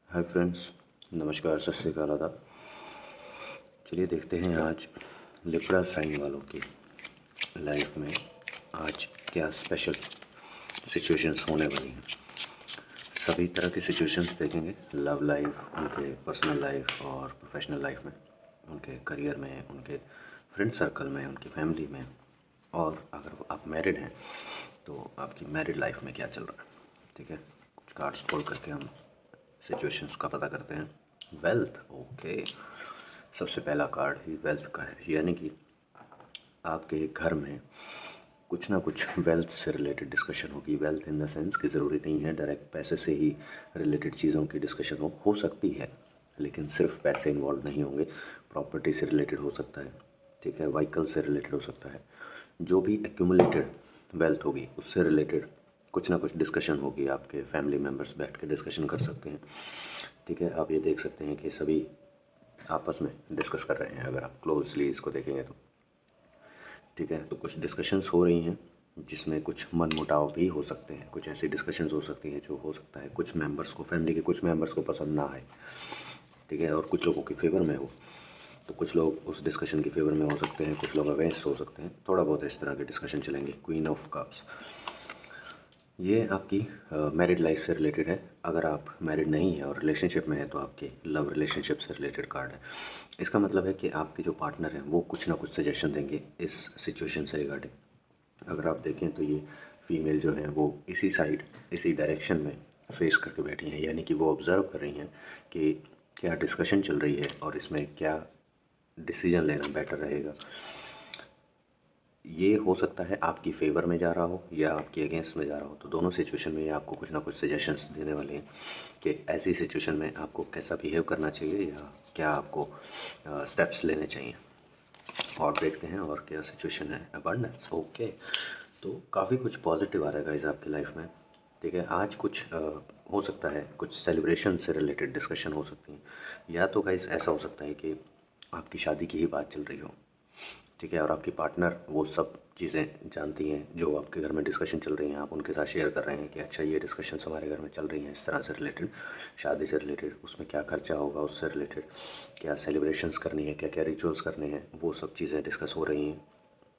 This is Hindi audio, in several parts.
हाय फ्रेंड्स, नमस्कार, सत श्री अकाल, आदाब। चलिए देखते हैं आज लिब्रा साइन वालों की लाइफ में आज क्या स्पेशल सिचुएशंस होने वाली हैं। सभी तरह की सिचुएशंस देखेंगे, लव लाइफ, उनके पर्सनल लाइफ और प्रोफेशनल लाइफ में, उनके करियर में, उनके फ्रेंड सर्कल में, उनकी फैमिली में, और अगर आप मैरिड हैं तो आपकी मैरिड लाइफ में क्या चल रहा है। ठीक है, कुछ कार्ड्स खोल करके हम सिचुएशंस का पता करते हैं। Wealth, okay. सबसे पहला कार्ड ही वेल्थ का है, यानी कि आपके घर में कुछ ना कुछ वेल्थ से रिलेटेड डिस्कशन होगी। वेल्थ इन द सेंस कि ज़रूरी नहीं है डायरेक्ट पैसे से ही रिलेटेड चीज़ों की डिस्कशन हो सकती है, लेकिन सिर्फ पैसे इन्वॉल्व नहीं होंगे। प्रॉपर्टी से रिलेटेड हो सकता है, ठीक है, व्हीकल से रिलेटेड हो सकता है। जो भी एक्यूमुलेटेड वेल्थ होगी उससे रिलेटेड कुछ ना कुछ डिस्कशन होगी। आपके फैमिली मेम्बर्स बैठ के डिस्कशन कर सकते हैं। ठीक है, आप ये देख सकते हैं कि सभी आपस में डिस्कस कर रहे हैं, अगर आप क्लोजली इसको देखेंगे तो। ठीक है, तो कुछ डिस्कशंस हो रही हैं जिसमें कुछ मनमुटाव भी हो सकते हैं। कुछ ऐसी डिस्कशंस हो सकती हैं जो हो सकता है कुछ मेंबर्स को, फैमिली के कुछ मेंबर्स को पसंद ना आए। ठीक है, और कुछ लोगों के फेवर में हो, तो कुछ लोग उस डिस्कशन के फेवर में हो सकते हैं, कुछ लोग अगेंस्ट हो सकते हैं। थोड़ा बहुत इस तरह के डिस्कशन चलेंगे। क्वीन ऑफ कप्स, ये आपकी मैरिड लाइफ से रिलेटेड है। अगर आप मैरिड नहीं है और रिलेशनशिप में है तो आपके लव रिलेशनशिप से रिलेटेड कार्ड है। इसका मतलब है कि आपके जो पार्टनर हैं वो कुछ ना कुछ सजेशन देंगे इस सिचुएशन से रिगार्डिंग। अगर आप देखें तो ये फीमेल जो है वो इसी साइड, इसी डायरेक्शन में फेस करके बैठी हैं, यानी कि वो ऑब्ज़र्व कर रही हैं कि क्या डिस्कशन चल रही है और इसमें क्या डिसीजन लेना बेटर रहेगा। ये हो सकता है आपकी फेवर में जा रहा हो या आपके अगेंस्ट में जा रहा हो। तो दोनों सिचुएशन में ये आपको कुछ ना कुछ सजेशंस देने वाले हैं कि ऐसी सिचुएशन में आपको कैसा बिहेव करना चाहिए या क्या आपको स्टेप्स लेने चाहिए। और देखते हैं और क्या सिचुएशन है। Abundance, okay. तो काफ़ी कुछ पॉजिटिव आ रहा है गाइस आपकी लाइफ में। ठीक है, आज कुछ हो सकता है कुछ सेलिब्रेशन से रिलेटेड डिस्कशन हो सकती हैं, या तो गाइस ऐसा हो सकता है कि आपकी शादी की ही बात चल रही हो। ठीक है, और आपकी पार्टनर वो सब चीज़ें जानती हैं जो आपके घर में डिस्कशन चल रही हैं। आप उनके साथ शेयर कर रहे हैं कि अच्छा ये डिस्कशंस हमारे घर में चल रही हैं इस तरह से रिलेटेड, शादी से रिलेटेड, उसमें क्या खर्चा होगा उससे रिलेटेड, क्या सेलिब्रेशंस करनी है, क्या क्या रिचुअल्स करने हैं, वो सब चीज़ें डिस्कस हो रही हैं।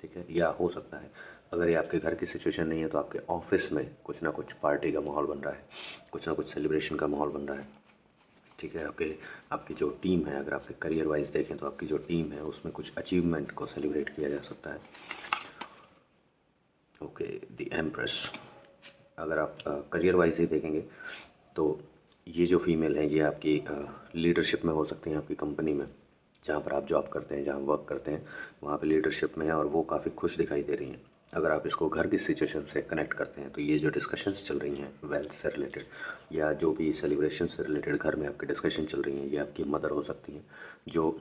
ठीक है, या हो सकता है अगर ये आपके घर की सिचुएशन नहीं है तो आपके ऑफिस में कुछ ना कुछ पार्टी का माहौल बन रहा है, कुछ ना कुछ सेलिब्रेशन का माहौल बन रहा है। ठीक है, आपके आपकी जो टीम है, अगर आपके करियर वाइज देखें तो आपकी जो टीम है उसमें कुछ अचीवमेंट को सेलिब्रेट किया जा सकता है। ओके, द एम्प्रेस, अगर आप करियर वाइज ही देखेंगे तो ये जो फीमेल है ये आपकी लीडरशिप में हो सकती हैं। आपकी कंपनी में जहाँ पर आप जॉब करते हैं, जहाँ वर्क करते हैं, वहाँ पे लीडरशिप में है और वो काफ़ी खुश दिखाई दे रही हैं। अगर आप इसको घर की सिचुएशन से कनेक्ट करते हैं तो ये जो डिस्कशंस चल रही हैं वेल्थ से रिलेटेड या जो भी सेलिब्रेशन से रिलेटेड घर में आपकी डिस्कशन चल रही हैं, ये आपकी मदर हो सकती हैं जो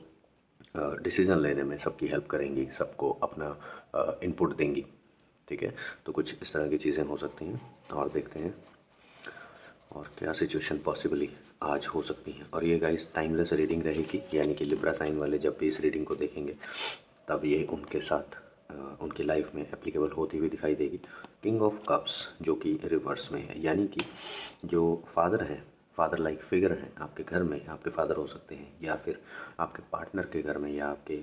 डिसीज़न लेने में सबकी हेल्प करेंगी, सबको अपना इनपुट देंगी। ठीक है, तो कुछ इस तरह की चीज़ें हो सकती हैं। और देखते हैं और क्या सिचुएशन पॉसिबली आज हो सकती हैं। और ये गाइस टाइमलेस रीडिंग रहेगी, यानी कि लिब्रा साइन वाले जब भी इस रीडिंग को देखेंगे तब ये उनके साथ उनकी लाइफ में एप्लीकेबल होती हुई दिखाई देगी। किंग ऑफ कप्स जो कि रिवर्स में है, यानी कि जो फादर हैं, फादर लाइक फिगर हैं आपके घर में, आपके फादर हो सकते हैं या फिर आपके पार्टनर के घर में, या आपके,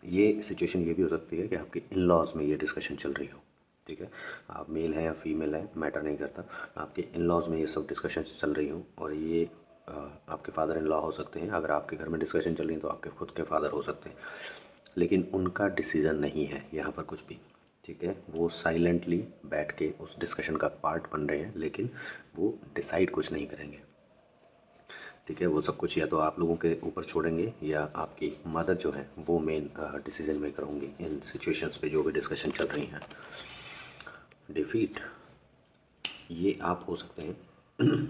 ये सिचुएशन ये भी हो सकती है कि आपके इन लॉज में ये डिस्कशन चल रही हो। ठीक है, आप मेल हैं या फीमेल हैं मैटर नहीं करता, आपके इन लॉज में ये सब डिस्कशन चल रही हो और ये आपके फादर इन लॉ हो सकते हैं। अगर आपके घर में डिस्कशन चल रही है तो आपके खुद के फादर हो सकते हैं, लेकिन उनका डिसीज़न नहीं है यहाँ पर कुछ भी। ठीक है, वो साइलेंटली बैठ के उस डिस्कशन का पार्ट बन रहे हैं, लेकिन वो डिसाइड कुछ नहीं करेंगे। ठीक है, वो सब कुछ या तो आप लोगों के ऊपर छोड़ेंगे या आपकी मदर जो है वो मेन डिसीजन मेकर होंगी इन सिचुएशंस पे जो भी डिस्कशन चल रही हैं। डिफीट, ये आप हो सकते हैं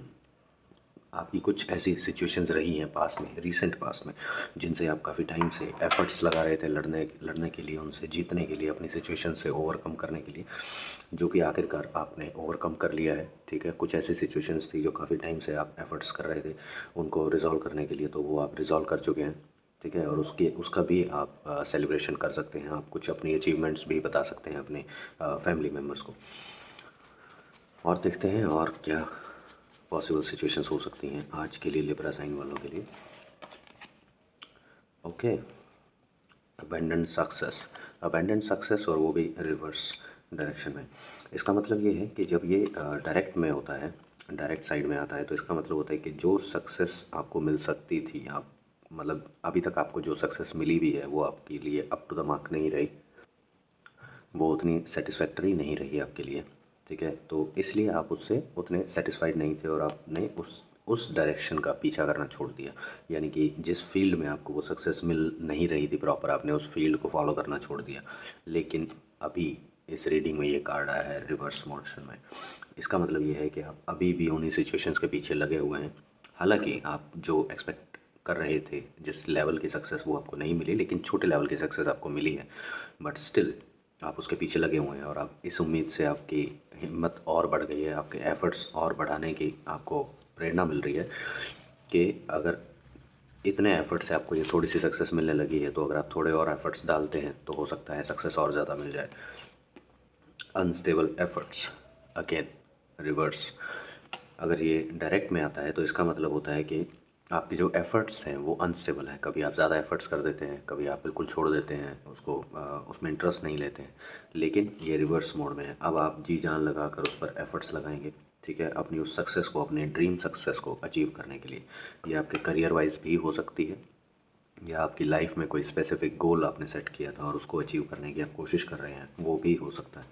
आपकी कुछ ऐसी सिचुएशंस रही हैं पास में, रीसेंट पास में, जिनसे आप काफ़ी टाइम से एफर्ट्स लगा रहे थे लड़ने के लिए, उनसे जीतने के लिए, अपनी सिचुएशन से ओवरकम करने के लिए, जो कि आखिरकार आपने ओवरकम कर लिया है। ठीक है, कुछ ऐसी सिचुएशंस थी जो काफ़ी टाइम से आप एफर्ट्स कर रहे थे उनको रिज़ॉल्व करने के लिए, तो वो आप रिज़ॉल्व कर चुके हैं। ठीक है, और उसका भी आप सेलिब्रेशन कर सकते हैं। आप कुछ अपनी अचीवमेंट्स भी बता सकते हैं अपने फैमिली मेम्बर्स को। और देखते हैं और क्या पॉसिबल सिचुएशंस हो सकती हैं आज के लिए लिब्रा साइन वालों के लिए। Okay, abundant success, abundant success और वो भी रिवर्स डायरेक्शन में। इसका मतलब ये है कि जब ये डायरेक्ट में होता है, डायरेक्ट साइड में आता है, तो इसका मतलब होता है कि जो सक्सेस आपको मिल सकती थी, आप मतलब अभी तक आपको जो सक्सेस मिली भी है वो आपके लिए अप टू द मार्क नहीं रही, वो उतनी सेटिस्फैक्टरी नहीं रही आपके लिए। ठीक है, तो इसलिए आप उससे उतने सेटिस्फाइड नहीं थे और आपने उस डायरेक्शन का पीछा करना छोड़ दिया। यानी कि जिस फील्ड में आपको वो सक्सेस मिल नहीं रही थी प्रॉपर, आपने उस फील्ड को फॉलो करना छोड़ दिया। लेकिन अभी इस रीडिंग में ये कार्ड आया है रिवर्स मोशन में। इसका मतलब ये है कि आप अभी भी उन्हीं सिचुएशंस के पीछे लगे हुए हैं। हालांकि आप जो एक्सपेक्ट कर रहे थे, जिस लेवल की सक्सेस वो आपको नहीं मिली, लेकिन छोटे लेवल की सक्सेस आपको मिली है, बट स्टिल आप उसके पीछे लगे हुए हैं। और आप इस उम्मीद से आपकी हिम्मत और बढ़ गई है, आपके एफ़र्ट्स और बढ़ाने की आपको प्रेरणा मिल रही है कि अगर इतने एफ़र्ट से आपको ये थोड़ी सी सक्सेस मिलने लगी है, तो अगर आप थोड़े और एफ़र्ट्स डालते हैं तो हो सकता है सक्सेस और ज़्यादा मिल जाए। Unstable efforts, again reverse. अगर ये डायरेक्ट में आता है तो इसका मतलब होता है कि आपके जो एफ़र्ट्स हैं वो अनस्टेबल हैं। कभी आप ज़्यादा एफ़र्ट्स कर देते हैं, कभी आप बिल्कुल छोड़ देते हैं उसको, उसमें इंटरेस्ट नहीं लेते हैं। लेकिन ये रिवर्स मोड में है, अब आप जी जान लगा कर उस पर एफ़र्ट्स लगाएंगे। ठीक है, अपनी उस सक्सेस को, अपने ड्रीम सक्सेस को अचीव करने के लिए। ये आपके करियर वाइज भी हो सकती है, या आपकी लाइफ में कोई स्पेसिफिक गोल आपने सेट किया था और उसको अचीव करने की आप कोशिश कर रहे हैं, वो भी हो सकता है।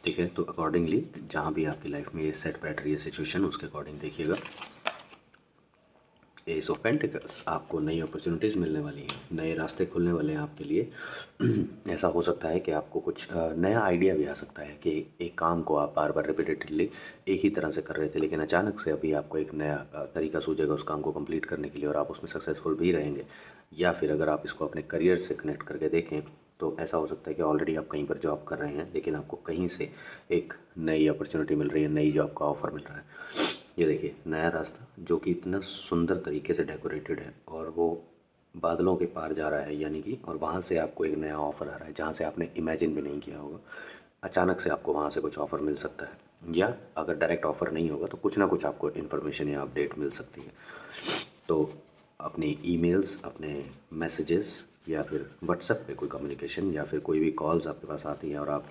ठीक है, तो अकॉर्डिंगली जहाँ भी आपकी लाइफ में ये सेट बैठ रही है सिचुएशन, उसके अकॉर्डिंग देखिएगा। एस ऑफ पेंटिकल्स, आपको नई अपॉर्चुनिटीज़ मिलने वाली हैं, नए रास्ते खुलने वाले हैं आपके लिए। ऐसा हो सकता है कि आपको कुछ नया आइडिया भी आ सकता है कि एक काम को आप बार बार रिपीटेडली एक ही तरह से कर रहे थे, लेकिन अचानक से अभी आपको एक नया तरीका सूझेगा उस काम को कंप्लीट करने के लिए, और आप उसमें सक्सेसफुल भी रहेंगे। या फिर अगर आप इसको अपने करियर से कनेक्ट करके देखें, तो ऐसा हो सकता है कि ऑलरेडी आप कहीं पर जॉब कर रहे हैं, लेकिन आपको कहीं से एक नई अपॉर्चुनिटी मिल रही है, नई जॉब का ऑफ़र मिल रहा है। ये देखिए नया रास्ता जो कि इतना सुंदर तरीके से डेकोरेटेड है, और वो बादलों के पार जा रहा है, यानी कि, और वहाँ से आपको एक नया ऑफ़र आ रहा है जहाँ से आपने इमेजिन भी नहीं किया होगा। अचानक से आपको वहाँ से कुछ ऑफ़र मिल सकता है, या अगर डायरेक्ट ऑफ़र नहीं होगा तो कुछ ना कुछ आपको इन्फॉर्मेशन या अपडेट मिल सकती है। तो अपनी ईमेल्स, अपने मैसेजेस, या फिर व्हाट्सएप पे कोई कम्युनिकेशन, या फिर कोई भी कॉल्स आपके पास आती हैं और आप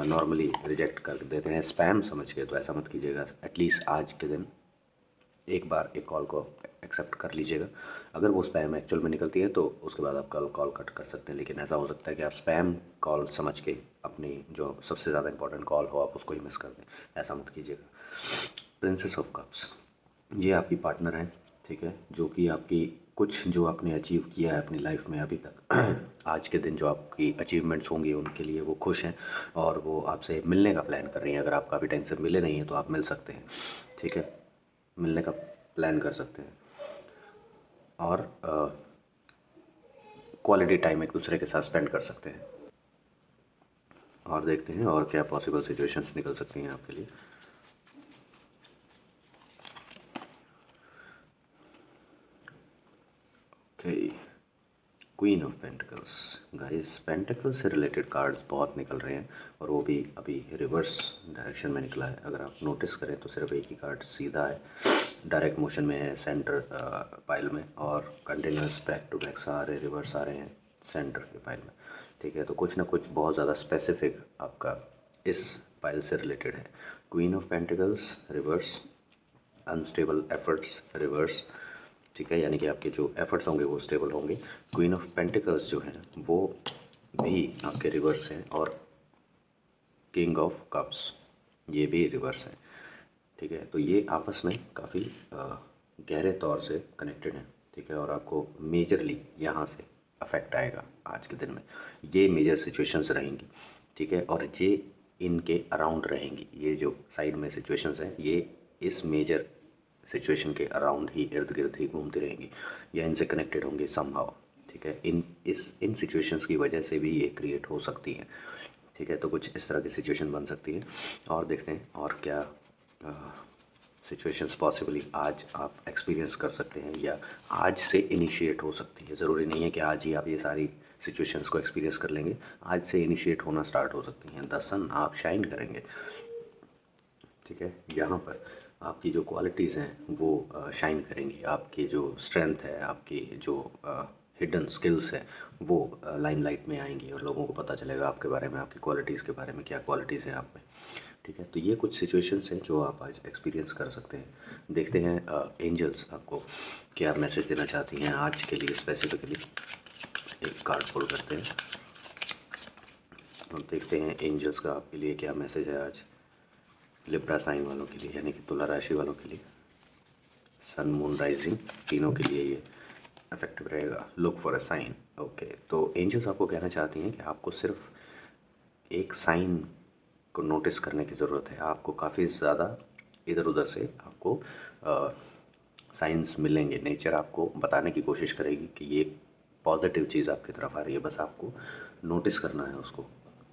नॉर्मली रिजेक्ट कर देते हैं स्पैम समझ के, तो ऐसा मत कीजिएगा। एटलीस्ट आज के दिन एक बार एक कॉल को एक्सेप्ट कर लीजिएगा। अगर वो स्पैम एक्चुअल में निकलती है तो उसके बाद आप कॉल कट कर सकते हैं, लेकिन ऐसा हो सकता है कि आप स्पैम कॉल समझ के अपनी जो सबसे ज़्यादा इंपॉर्टेंट कॉल हो आप उसको ही मिस कर दें। ऐसा मत कीजिएगा। प्रिंसेस ऑफ कप्स, ये आपकी पार्टनर है। ठीक है, जो कि आपकी कुछ जो आपने अचीव किया है अपनी लाइफ में अभी तक, आज के दिन जो आपकी अचीवमेंट्स होंगी उनके लिए वो खुश हैं, और वो आपसे मिलने का प्लान कर रही हैं। अगर आप काफ़ी टाइम से मिले नहीं हैं तो आप मिल सकते हैं। ठीक है, मिलने का प्लान कर सकते हैं, और क्वालिटी टाइम एक दूसरे के साथ स्पेंड कर सकते हैं। और देखते हैं और क्या पॉसिबल सिचुएशंस निकल सकती हैं आपके लिए। Okay, queen of pentacles. Guys, pentacles से रिलेटेड कार्ड्स बहुत निकल रहे हैं, और वो भी अभी रिवर्स डायरेक्शन में निकला है। अगर आप नोटिस करें तो सिर्फ एक ही कार्ड सीधा है, डायरेक्ट मोशन में है सेंटर पाइल में, और कंटिन्यूस बैक टू बैक सारे रिवर्स आ रहे हैं सेंटर के पाइल में। ठीक है, तो कुछ ना कुछ बहुत ज़्यादा स्पेसिफिक आपका इस पाइल से रिलेटेड है। Queen of pentacles reverse, unstable efforts reverse. ठीक है, यानी कि आपके जो एफर्ट्स होंगे वो स्टेबल होंगे। क्वीन ऑफ पेंटिकल्स जो है वो भी आपके रिवर्स हैं, और किंग ऑफ कप्स ये भी रिवर्स है। ठीक है, तो ये आपस में काफ़ी गहरे तौर से कनेक्टेड हैं। ठीक है, और आपको मेजरली यहाँ से अफेक्ट आएगा आज के दिन में। ये मेजर सिचुएशंस रहेंगी। ठीक है, और ये इनके अराउंड रहेंगी। ये जो साइड में सिचुएशंस हैं ये इस मेजर सिचुएशन के अराउंड ही, इर्द गिर्द ही घूमती रहेंगी, या इनसे कनेक्टेड होंगे समहाउ। ठीक है, इन सिचुएशंस की वजह से भी ये क्रिएट हो सकती है। ठीक है, तो कुछ इस तरह की सिचुएशन बन सकती है, और देखते हैं और क्या सिचुएशंस पॉसिबली आज आप एक्सपीरियंस कर सकते हैं, या आज से इनिशिएट हो सकती है। ज़रूरी नहीं है कि आज ही आप ये सारी सिचुएशंस को एक्सपीरियंस कर लेंगे, आज से इनिशिएट होना स्टार्ट हो सकती हैं। द सन आप शाइन करेंगे। ठीक है, यहाँ पर आपकी जो क्वालिटीज़ हैं वो शाइन करेंगी, आपकी जो स्ट्रेंथ है, आपकी जो हिडन स्किल्स है वो लाइमलाइट में आएंगी और लोगों को पता चलेगा आपके बारे में, आपकी क्वालिटीज़ के बारे में, क्या क्वालिटीज़ हैं आप में। ठीक है, तो ये कुछ सिचुएशंस हैं जो आप आज एक्सपीरियंस कर सकते हैं। देखते हैं एंजल्स आपको क्या मैसेज देना चाहती हैं आज के लिए स्पेसिफिकली। एक कार्ड फोल्ड करते हैं और देखते हैं एंजल्स का आपके लिए क्या मैसेज है आज लिब्रा साइन वालों के लिए, यानी कि तुला राशि वालों के लिए। सन मून राइजिंग तीनों के लिए ये इफेक्टिव रहेगा। Look for a sign. Okay, तो एंजल्स आपको कहना चाहती हैं कि आपको सिर्फ एक साइन को नोटिस करने की ज़रूरत है। आपको काफ़ी ज़्यादा इधर उधर से आपको साइंस मिलेंगे। नेचर आपको बताने की कोशिश करेगी कि ये पॉजिटिव चीज़ आपकी तरफ आ रही है, बस आपको नोटिस करना है उसको।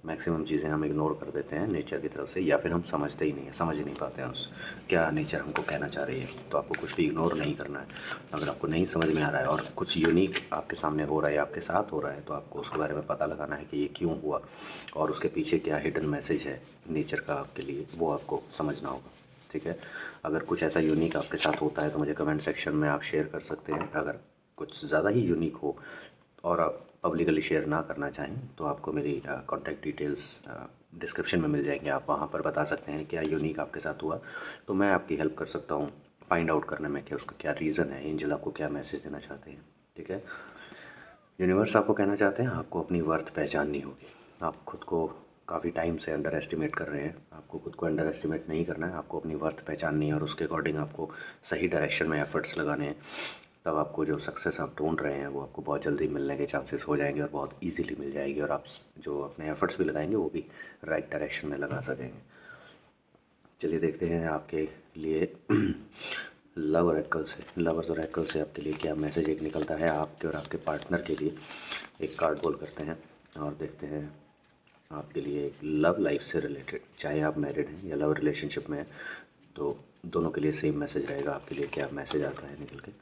मैक्सिमम चीज़ें हम इग्नोर कर देते हैं नेचर की तरफ से, या फिर हम समझते ही नहीं हैं, समझ ही नहीं पाते हैं उस क्या नेचर हमको कहना चाह रही है। तो आपको कुछ भी इग्नोर नहीं करना है। अगर आपको नहीं समझ में आ रहा है और कुछ यूनिक आपके सामने हो रहा है, आपके साथ हो रहा है, तो आपको उसके बारे में पता लगाना है कि ये क्यों हुआ और उसके पीछे क्या हिडन मैसेज है नेचर का आपके लिए, वो आपको समझना होगा। ठीक है, अगर कुछ ऐसा यूनिक आपके साथ होता है तो मुझे कमेंट सेक्शन में आप शेयर कर सकते हैं। अगर कुछ ज़्यादा ही यूनिक हो और आप पब्लिकली शेयर ना करना चाहें तो आपको मेरी कॉन्टैक्ट डिटेल्स डिस्क्रिप्शन में मिल जाएंगे। आप वहाँ पर बता सकते हैं क्या यूनिक आपके साथ हुआ, तो मैं आपकी हेल्प कर सकता हूँ फाइंड आउट करने में कि उसका क्या रीज़न है, एंजल आपको क्या मैसेज देना चाहते हैं। ठीक है, यूनिवर्स आपको कहना चाहते हैं आपको अपनी वर्थ पहचाननी होगी। आप खुद को काफ़ी टाइम से अंडर एस्टिमेट कर रहे हैं, आपको खुद को अंडर एस्टिमेट नहीं करना है, आपको अपनी वर्थ पहचाननी है और उसके अकॉर्डिंग आपको सही डायरेक्शन में एफर्ट्स लगाने हैं। तब आपको जो सक्सेस आप ढूंढ रहे हैं वो आपको बहुत जल्दी मिलने के चांसेस हो जाएंगे और बहुत इजीली मिल जाएगी, और आप जो अपने एफर्ट्स भी लगाएंगे वो भी राइट डायरेक्शन में लगा सकेंगे। चलिए देखते हैं आपके लिए लव ऑरेकल से, लवर्स ऑरेकल से आपके लिए क्या मैसेज एक निकलता है आपके और आपके पार्टनर के लिए। एक कार्ड बोल करते हैं और देखते हैं आपके लिए एक लव लाइफ से रिलेटेड, चाहे आप मैरिड हैं या लव रिलेशनशिप में हैं, तो दोनों के लिए सेम मैसेज रहेगा। आपके लिए क्या मैसेज आता है निकल के।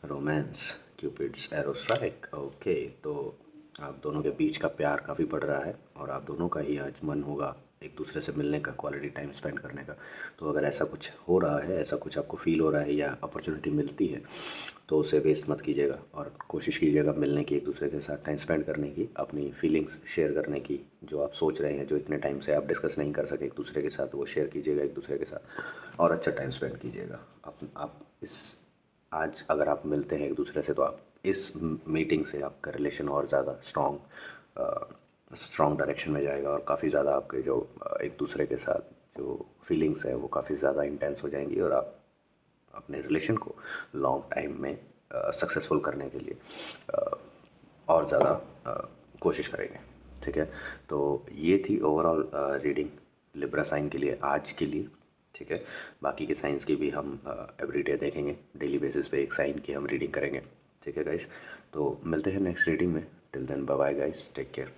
Romance, cupids arrow strike. Okay, तो आप दोनों के बीच का प्यार काफ़ी बढ़ रहा है और आप दोनों का ही आज मन होगा एक दूसरे से मिलने का, क्वालिटी टाइम स्पेंड करने का। तो अगर ऐसा कुछ हो रहा है, ऐसा कुछ आपको फील हो रहा है या अपॉर्चुनिटी मिलती है तो उसे वेस्ट मत कीजिएगा और कोशिश कीजिएगा मिलने की, एक दूसरे के साथ टाइम स्पेंड करने की, अपनी फीलिंग्स शेयर करने की। जो आप सोच रहे हैं, जो इतने टाइम से आप डिस्कस नहीं कर सके एक दूसरे के साथ, वो शेयर कीजिएगा एक दूसरे के साथ और अच्छा टाइम स्पेंड कीजिएगा। आप इस आज अगर आप मिलते हैं एक दूसरे से तो आप इस मीटिंग से आपका रिलेशन और ज़्यादा स्ट्रॉन्ग डायरेक्शन में जाएगा और काफ़ी ज़्यादा आपके जो एक दूसरे के साथ जो फीलिंग्स है वो काफ़ी ज़्यादा इंटेंस हो जाएंगी और आप अपने रिलेशन को लॉन्ग टाइम में सक्सेसफुल करने के लिए और ज़्यादा कोशिश करेंगे। ठीक है, तो ये थी ओवरऑल रीडिंग लिब्रा साइन के लिए आज के लिए। ठीक है, बाकी के साइंस की भी हम एवरीडे देखेंगे, डेली बेसिस पे एक साइन की हम रीडिंग करेंगे। ठीक है गाइस, तो मिलते हैं नेक्स्ट रीडिंग में। Till then bye bye guys, take care.